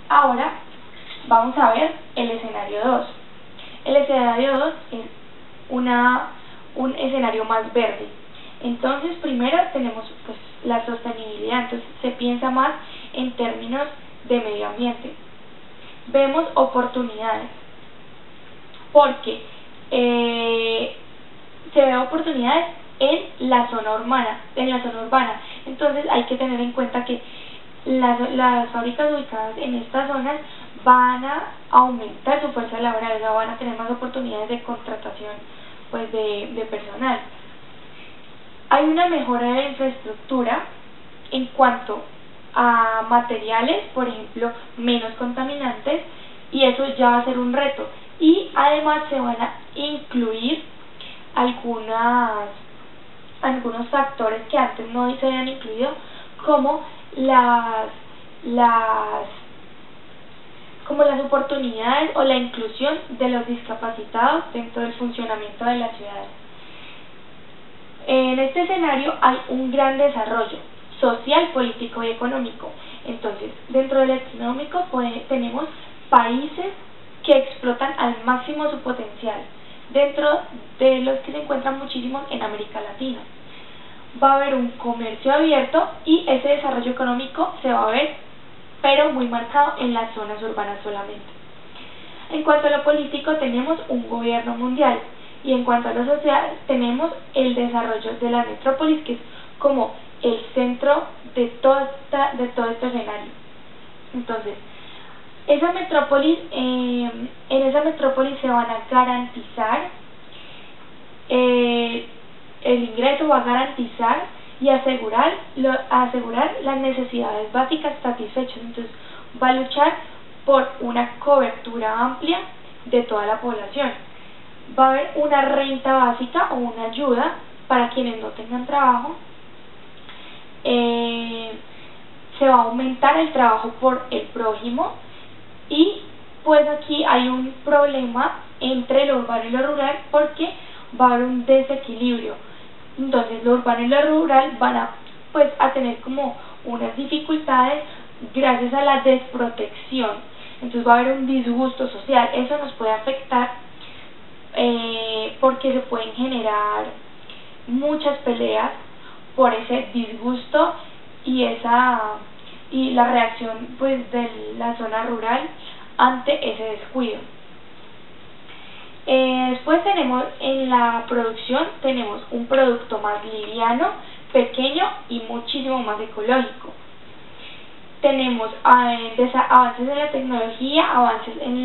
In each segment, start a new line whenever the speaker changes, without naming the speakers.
Ahora vamos a ver el escenario 2. El escenario 2 es un escenario más verde. Entonces, primero tenemos pues la sostenibilidad, entonces se piensa más en términos de medio ambiente. Vemos oportunidades, porque se ve oportunidades en la zona urbana, entonces hay que tener en cuenta que las fábricas ubicadas en estas zonas van a aumentar su fuerza laboral, o sea, van a tener más oportunidades de contratación pues de personal. Hay una mejora de la infraestructura en cuanto a materiales, por ejemplo, menos contaminantes, y eso ya va a ser un reto. Y además se van a incluir algunos factores que antes no se habían incluido, como las oportunidades o la inclusión de los discapacitados dentro del funcionamiento de las ciudades. En este escenario hay un gran desarrollo social, político y económico. Entonces, dentro del económico tenemos países que explotan al máximo su potencial, dentro de los que se encuentran muchísimos en América Latina. Va a haber un comercio abierto y ese desarrollo económico se va a ver, pero muy marcado en las zonas urbanas solamente. En cuanto a lo político, tenemos un gobierno mundial, y en cuanto a lo social, tenemos el desarrollo de la metrópolis, que es como el centro de todo este escenario. Entonces, en esa metrópolis se van a garantizar el ingreso, va a garantizar y asegurar las necesidades básicas satisfechas. Entonces, va a luchar por una cobertura amplia de toda la población. Va a haber una renta básica o una ayuda para quienes no tengan trabajo. Se va a aumentar el trabajo por el prójimo, y pues aquí hay un problema entre lo urbano y lo rural, porque va a haber un desequilibrio. Entonces lo urbano y lo rural van a tener como unas dificultades gracias a la desprotección. Entonces va a haber un disgusto social. Eso nos puede afectar porque se pueden generar muchas peleas por ese disgusto y la reacción pues de la zona rural ante ese descuido. Después tenemos en la producción, tenemos un producto más liviano, pequeño y muchísimo más ecológico. Tenemos avances en la tecnología, avances en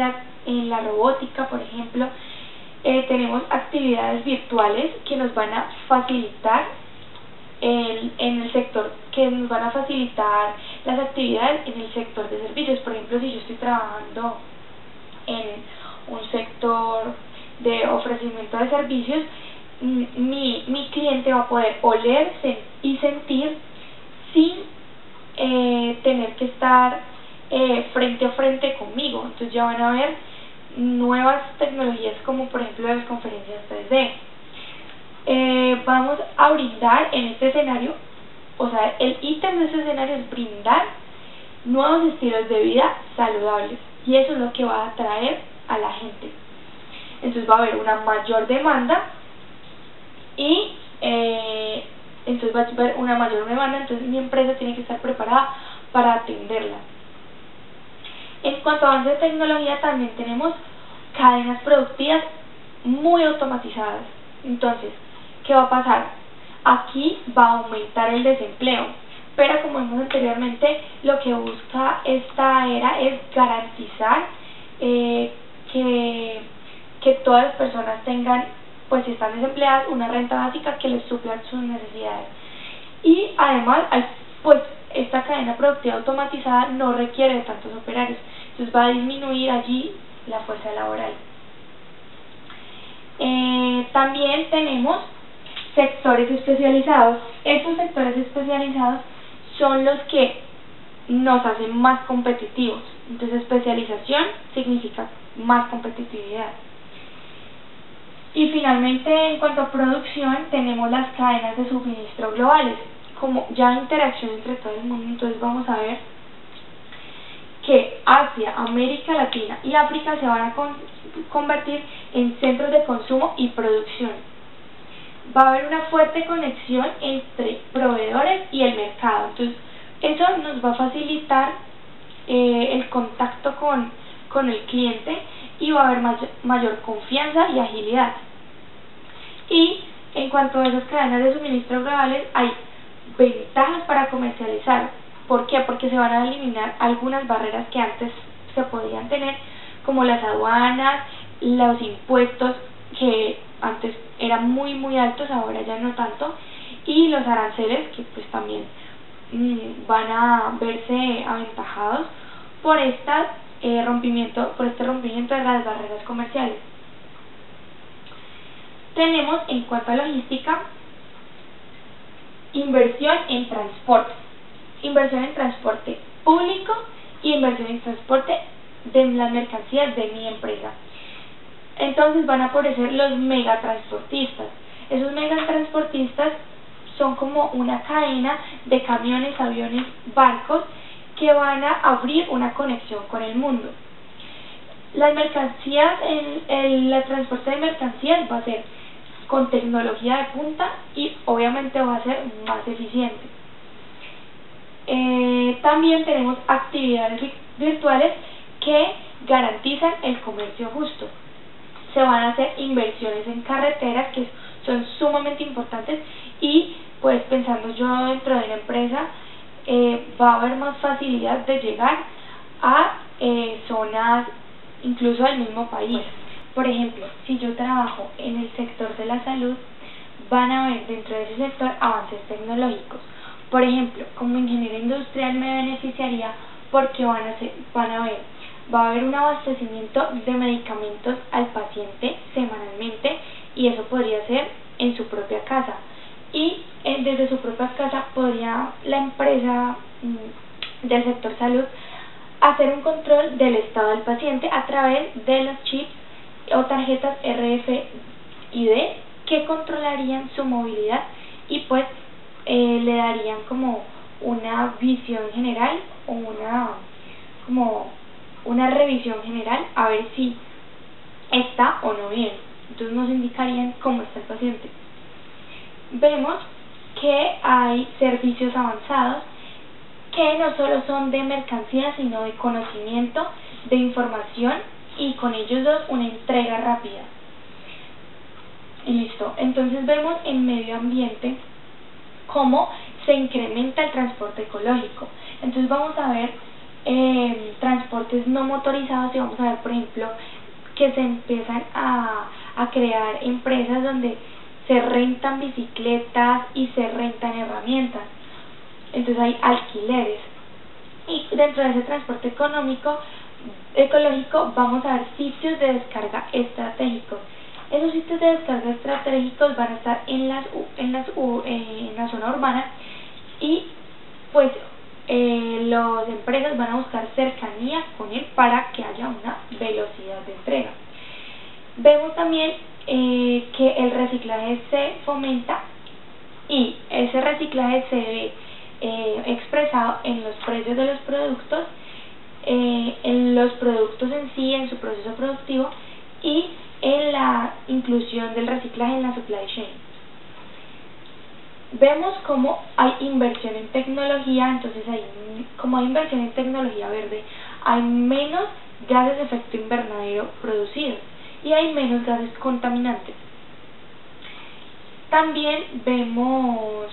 la robótica, por ejemplo. Tenemos actividades virtuales que nos van a facilitar en el sector, que nos van a facilitar las actividades en el sector de servicios. Por ejemplo, si yo estoy trabajando en un sector de ofrecimiento de servicios, mi cliente va a poder oler y sentir sin tener que estar frente a frente conmigo. Entonces ya van a ver nuevas tecnologías, como por ejemplo las conferencias 3D. Vamos a brindar en este escenario, o sea, el ítem de este escenario es brindar nuevos estilos de vida saludables, y eso es lo que va a atraer a la gente. Entonces va a haber una mayor demanda entonces mi empresa tiene que estar preparada para atenderla. En cuanto a avances de tecnología, también tenemos cadenas productivas muy automatizadas. Entonces, ¿qué va a pasar? Aquí va a aumentar el desempleo, pero como vimos anteriormente, lo que busca esta era es garantizar que todas las personas tengan, pues si están desempleadas, una renta básica que les supla sus necesidades. Y además, pues esta cadena productiva automatizada no requiere de tantos operarios, entonces va a disminuir allí la fuerza laboral. También tenemos sectores especializados. Estos sectores especializados son los que nos hacen más competitivos. Entonces, especialización significa más competitividad. Y finalmente, en cuanto a producción, tenemos las cadenas de suministro globales, como ya interacción entre todo el mundo. Entonces vamos a ver que Asia, América Latina y África se van a convertir en centros de consumo y producción. Va a haber una fuerte conexión entre proveedores y el mercado. Entonces, eso nos va a facilitar el contacto con el cliente y va a haber mayor confianza y agilidad. Y en cuanto a esas cadenas de suministro globales, hay ventajas para comercializar. ¿Por qué? Porque se van a eliminar algunas barreras que antes se podían tener, como las aduanas, los impuestos que antes eran muy altos, ahora ya no tanto, y los aranceles que pues también van a verse aventajados por este rompimiento de las barreras comerciales. Tenemos, en cuanto a logística, inversión en transporte público y inversión en transporte de las mercancías de mi empresa. Entonces van a aparecer los megatransportistas. Esos megatransportistas son como una cadena de camiones, aviones, barcos que van a abrir una conexión con el mundo. Las mercancías, el transporte de mercancías va a ser con tecnología de punta y obviamente va a ser más eficiente. También tenemos actividades virtuales que garantizan el comercio justo. Se van a hacer inversiones en carreteras que son sumamente importantes y pues pensando yo dentro de la empresa va a haber más facilidad de llegar a zonas incluso del mismo país. Por ejemplo, si yo trabajo en el sector de la salud, van a haber dentro de ese sector avances tecnológicos. Por ejemplo, como ingeniero industrial me beneficiaría porque va a haber un abastecimiento de medicamentos al paciente semanalmente y eso podría ser en su propia casa. Y desde su propia casa podría la empresa del sector salud hacer un control del estado del paciente a través de los chips o tarjetas RFID que controlarían su movilidad y pues le darían como una visión general o una revisión general a ver si está o no bien. Entonces nos indicarían cómo está el paciente. Vemos que hay servicios avanzados que no solo son de mercancía sino de conocimiento, de información y con ellos dos una entrega rápida. Y listo. Entonces vemos en medio ambiente cómo se incrementa el transporte ecológico. Entonces vamos a ver transportes no motorizados y vamos a ver, por ejemplo, que se empiezan a crear empresas donde se rentan bicicletas y se rentan herramientas. Entonces hay alquileres. Y dentro de ese transporte ecológico vamos a ver sitios de descarga estratégicos. Esos sitios de descarga estratégicos van a estar en la zona urbana y pues las empresas van a buscar cercanía con él para que haya una velocidad de entrega. Vemos también que el reciclaje se fomenta y ese reciclaje se ve expresado en los precios de los productos, en los productos en sí, en su proceso productivo y en la inclusión del reciclaje en la supply chain. Vemos cómo hay inversión en tecnología, entonces como hay inversión en tecnología verde, hay menos gases de efecto invernadero producidos y hay menos gases contaminantes. También vemos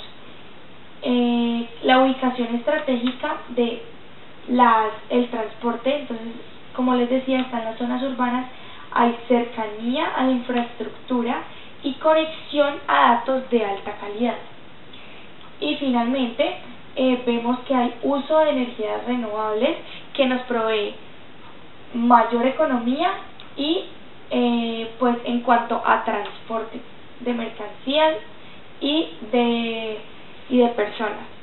la ubicación estratégica de el transporte. Entonces, como les decía, están las zonas urbanas, hay cercanía a la infraestructura y conexión a datos de alta calidad. Y finalmente vemos que hay uso de energías renovables que nos provee mayor economía y pues en cuanto a transporte de mercancías y de personas.